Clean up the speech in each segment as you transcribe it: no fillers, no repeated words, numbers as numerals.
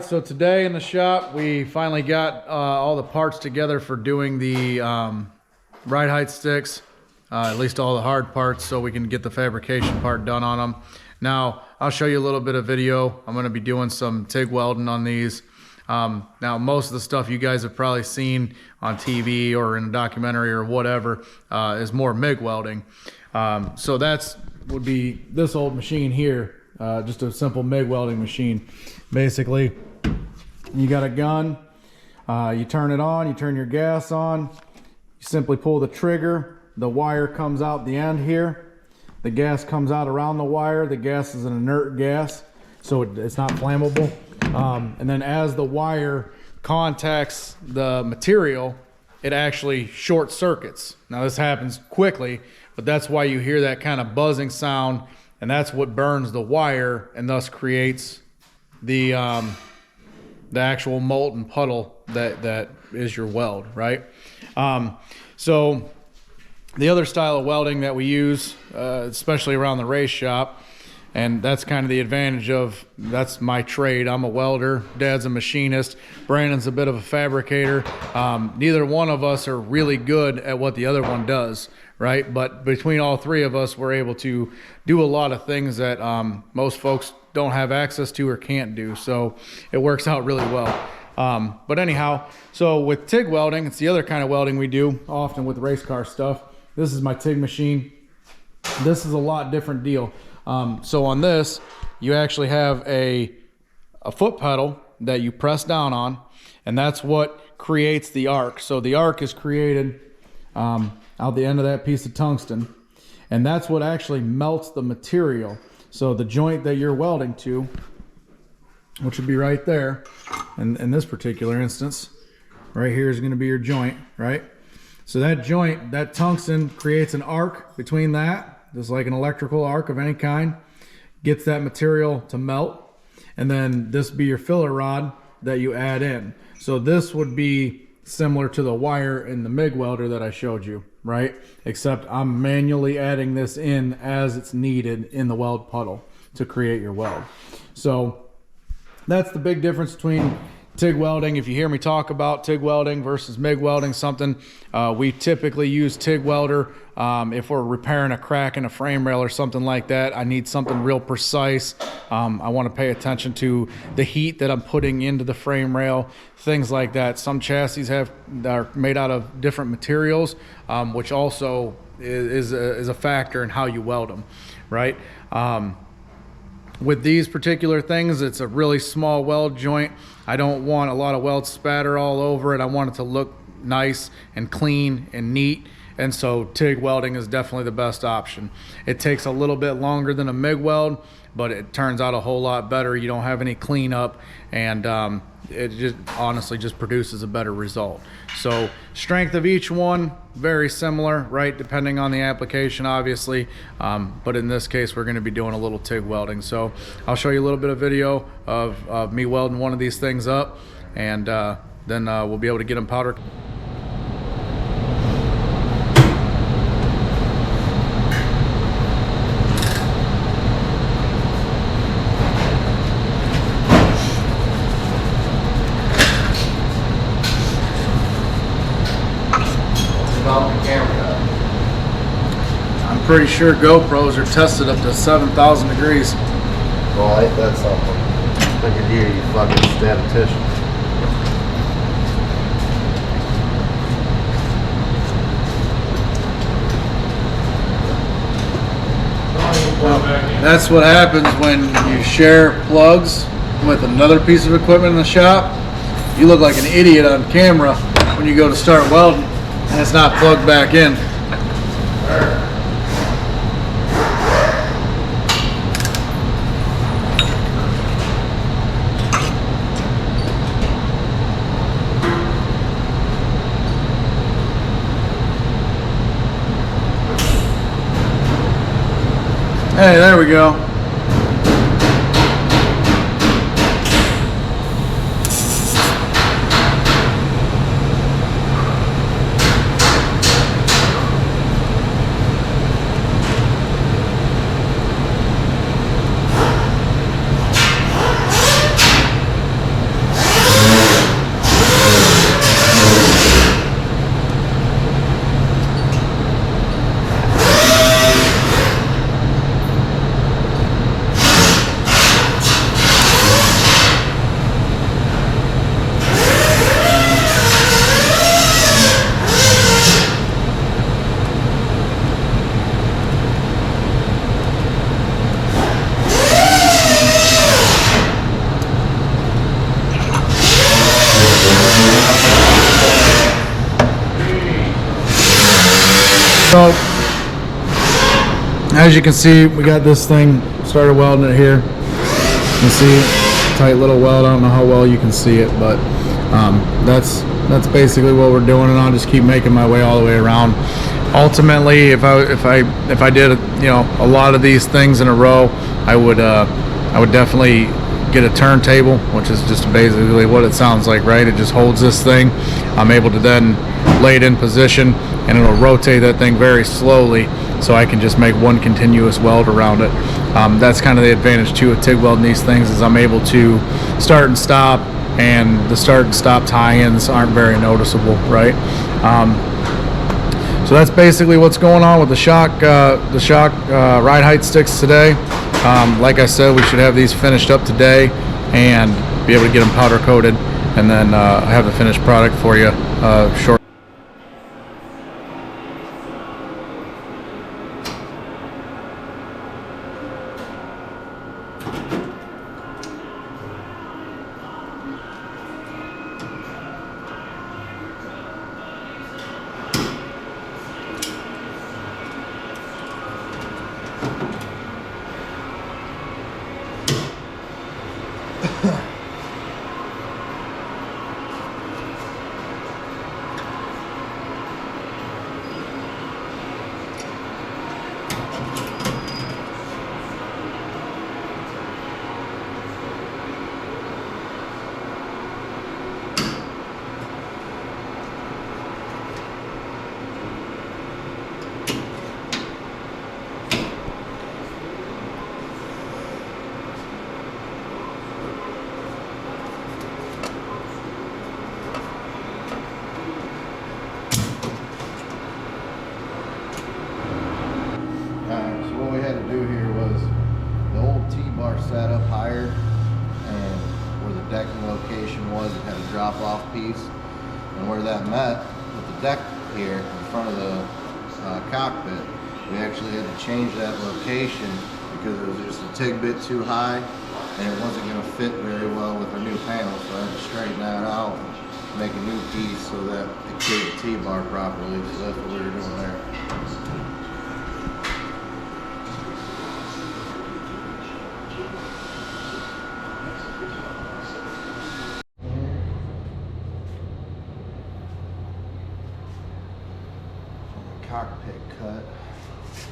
so today in the shop, we finally got all the parts together for doing the ride height sticks, at least all the hard parts, so we can get the fabrication part done on them. Now, I'll show you a little bit of video. I'm going to be doing some TIG welding on these. Now, most of the stuff you guys have probably seen on TV or in a documentary or whatever is more MIG welding. So that's would be this old machine here. Just a simple MIG welding machine. Basically, you got a gun, you turn it on, you turn your gas on, you simply pull the trigger, the wire comes out the end here, the gas comes out around the wire. The gas is an inert gas, so it's not flammable. And then as the wire contacts the material, it actually short circuits. Now this happens quickly, but that's why you hear that kind of buzzing sound, and that's what burns the wire and thus creates the actual molten puddle that is your weld, right? So the other style of welding that we use, especially around the race shop, and that's kind of the advantage of, that's my trade. I'm a welder, Dad's a machinist, Brandon's a bit of a fabricator. Neither one of us are really good at what the other one does, right? But between all three of us, we're able to do a lot of things that most folks don't have access to or can't do. So it works out really well. But anyhow, so with TIG welding, it's the other kind of welding we do often with race car stuff. This is my TIG machine. This is a lot different deal. So on this, you actually have a foot pedal that you press down on, and that's what creates the arc. So the arc is created out the end of that piece of tungsten, and that's what actually melts the material. So the joint that you're welding to, which would be right there, and in this particular instance, right here is going to be your joint, right? So that joint, that tungsten creates an arc between that, just like an electrical arc of any kind, gets that material to melt, and then this would be your filler rod that you add in. So this would be similar to the wire in the MIG welder that I showed you, right? Except I'm manually adding this in as it's needed in the weld puddle to create your weld. So that's the big difference between TIG welding. If you hear me talk about TIG welding versus MIG welding something, we typically use TIG welder if we're repairing a crack in a frame rail or something like that. I need something real precise. I want to pay attention to the heat that I'm putting into the frame rail, things like that. Some chassis are made out of different materials, which also is a factor in how you weld them, right? With these particular things, it's a really small weld joint. I don't want a lot of weld spatter all over it. I want it to look nice and clean and neat. And so TIG welding is definitely the best option. It takes a little bit longer than a MIG weld, but it turns out a whole lot better. You don't have any cleanup, and it just honestly just produces a better result. So strength of each one, very similar, right? Depending on the application, obviously. But in this case, we're going to be doing a little TIG welding. So I'll show you a little bit of video of me welding one of these things up, and then we'll be able to get them powdered. I'm pretty sure GoPros are tested up to 7,000 degrees. Well, ain't that something? Look at you fucking statistician. That's what happens when you share plugs with another piece of equipment in the shop. You look like an idiot on camera when you go to start welding and it's not plugged back in. Hey, there we go. So as you can see, we got this thing started welding it here. You can see tight little weld. I don't know how well you can see it, but that's basically what we're doing, and I'll just keep making my way all the way around. Ultimately, if I did, you know, a lot of these things in a row, I would definitely get a turntable, which is just basically what it sounds like, right? It just holds this thing. I'm able to then lay it in position, and it'll rotate that thing very slowly, so I can just make one continuous weld around it. That's kind of the advantage too of TIG welding these things, is I'm able to start and stop, and the start and stop tie-ins aren't very noticeable, right? So that's basically what's going on with the shock ride height sticks today. Like I said, we should have these finished up today and be able to get them powder coated, and then have the finished product for you shortly. Sat up higher, and where the decking location was, it had a drop-off piece, and where that met with the deck here in front of the cockpit, we actually had to change that location because it was just a TIG bit too high, and it wasn't going to fit very well with our new panel, so I had to straighten that out and make a new piece so that it could the T-bar properly. So that's what we were doing there. Cockpit cut. So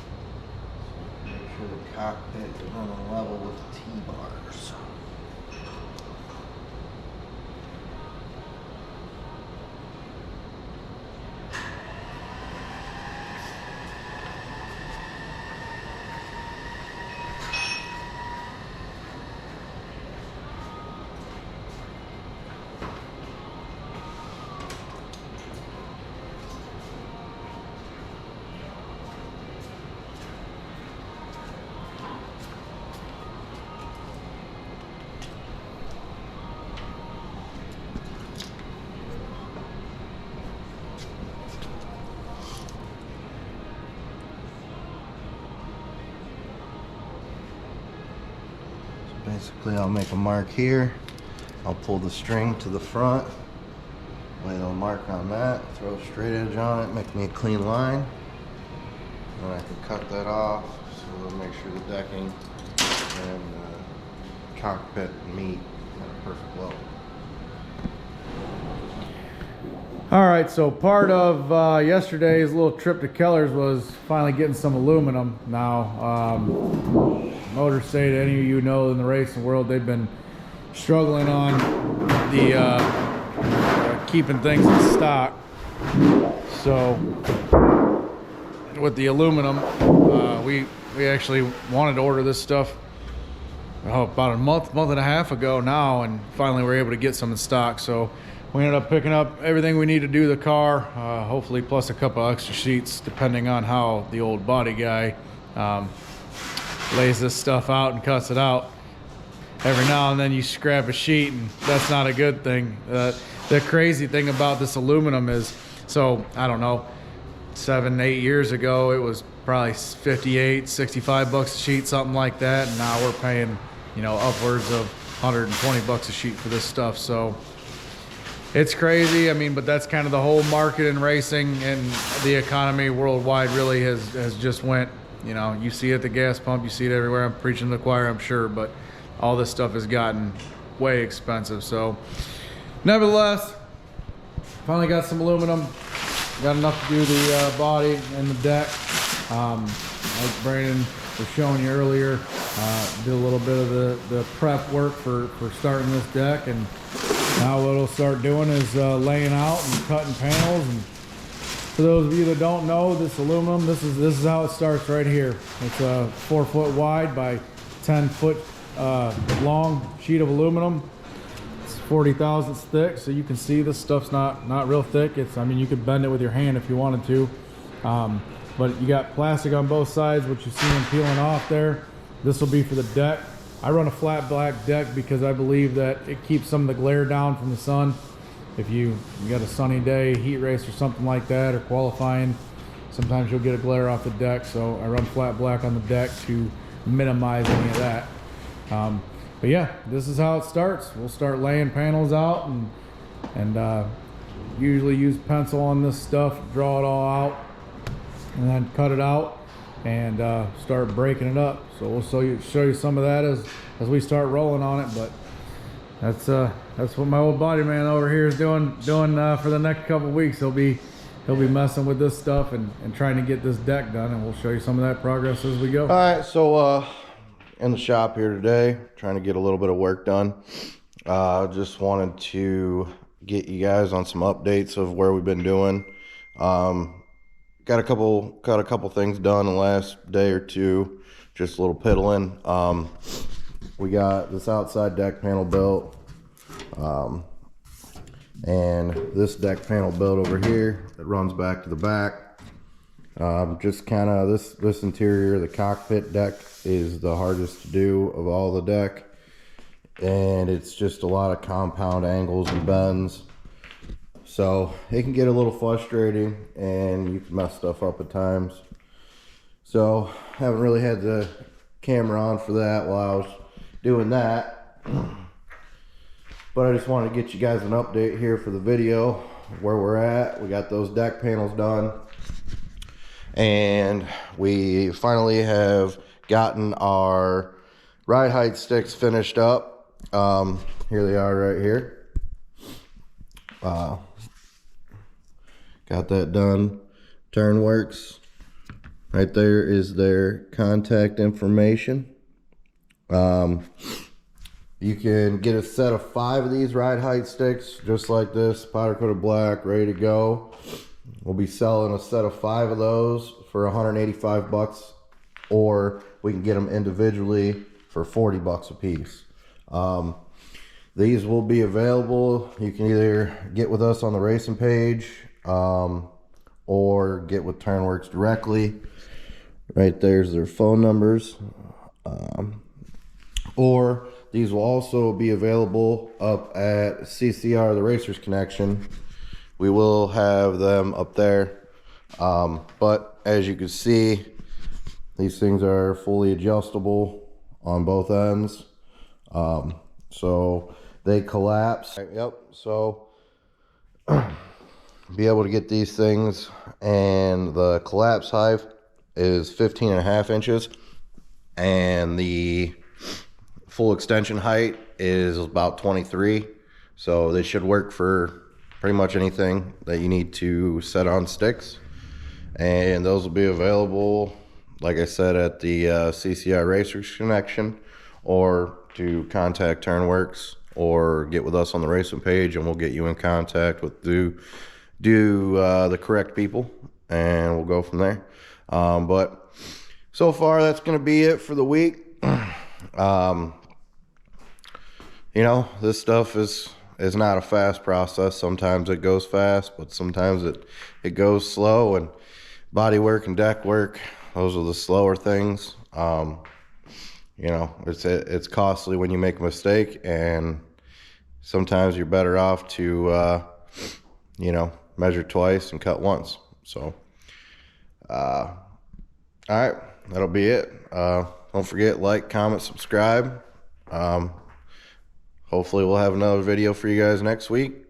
make sure the cockpit is on a level with the T-bars. Basically, I'll make a mark here. I'll pull the string to the front, lay a mark on that, throw a straight edge on it, make me a clean line. Then I can cut that off, so we'll make sure the decking and cockpit meet at a perfect level. All right, so part of yesterday's little trip to Keller's was finally getting some aluminum. Now, Motor State, any of you know in the racing world, they've been struggling on the keeping things in stock. So with the aluminum, we actually wanted to order this stuff about a month and a half ago now, and finally we're able to get some in stock. So we ended up picking up everything we need to do the car, hopefully plus a couple extra sheets, depending on how the old body guy lays this stuff out and cuts it out. Every now and then you scrap a sheet, and that's not a good thing. The crazy thing about this aluminum is, so I don't know, 7-8 years ago it was probably 58, 65 bucks a sheet, something like that, and now we're paying, you know, upwards of 120 bucks a sheet for this stuff. So it's crazy. I mean, but that's kind of the whole market in racing, and the economy worldwide really has just went, you know, you see it at the gas pump, you see it everywhere. I'm preaching to the choir, I'm sure, but all this stuff has gotten way expensive. So nevertheless, finally got some aluminum, got enough to do the body and the deck. Like Brandon was showing you earlier, did a little bit of the prep work for starting this deck, and now what it'll start doing is laying out and cutting panels. And for those of you that don't know, this aluminum, this is how it starts right here. It's a 4 foot wide by 10 foot long sheet of aluminum. It's 40 thousandths thick, so you can see this stuff's not real thick. It's, I mean, you could bend it with your hand if you wanted to. But you got plastic on both sides, which you see them peeling off there. This will be for the deck. I run a flat black deck because I believe that it keeps some of the glare down from the sun. If you got a sunny day, heat race or something like that, or qualifying, sometimes you'll get a glare off the deck. So I run flat black on the deck to minimize any of that. But yeah, this is how it starts. We'll start laying panels out and usually use pencil on this stuff, draw it all out, and then cut it out and start breaking it up. So we'll show you some of that as we start rolling on it. But that's what my old body man over here is doing for the next couple of weeks. He'll be messing with this stuff and trying to get this deck done, and we'll show you some of that progress as we go. All right, so in the shop here today, trying to get a little bit of work done. Just wanted to get you guys on some updates of where we've been doing. Got a couple things done the last day or two, just a little piddling. We got this outside deck panel built, and this deck panel built over here that runs back to the back. Just kind of this interior, the cockpit deck, is the hardest to do of all the deck, and it's just a lot of compound angles and bends. So it can get a little frustrating and you can mess stuff up at times. So haven't really had the camera on for that while I was doing that. But I just wanted to get you guys an update here for the video, where we're at. We got those deck panels done, and we finally have gotten our ride height sticks finished up. Here they are right here. Got that done. Turnworks. Right there is their contact information. You can get a set of 5 of these ride height sticks, just like this, powder coated black, ready to go. We'll be selling a set of 5 of those for 185 bucks, or we can get them individually for 40 bucks a piece. These will be available. You can either get with us on the racing page, or get with Turnworks directly. Right there's their phone numbers. Or these will also be available up at CCR, the Racers Connection. We will have them up there. But as you can see, these things are fully adjustable on both ends. So they collapse. Yep, so be able to get these things, and the collapse height is 15.5 inches, and the full extension height is about 23. So they should work for pretty much anything that you need to set on sticks, and those will be available, like I said, at the CCI Racers Connection, or to contact Turnworks, or get with us on the racing page, and we'll get you in contact with the correct people, and we'll go from there. But so far that's going to be it for the week. You know, this stuff is not a fast process. Sometimes it goes fast, but sometimes it goes slow, and body work and deck work, those are the slower things. You know, it's costly when you make a mistake, and sometimes you're better off to you know, measure twice and cut once. So all right, that'll be it. Don't forget, like, comment, subscribe. Hopefully we'll have another video for you guys next week.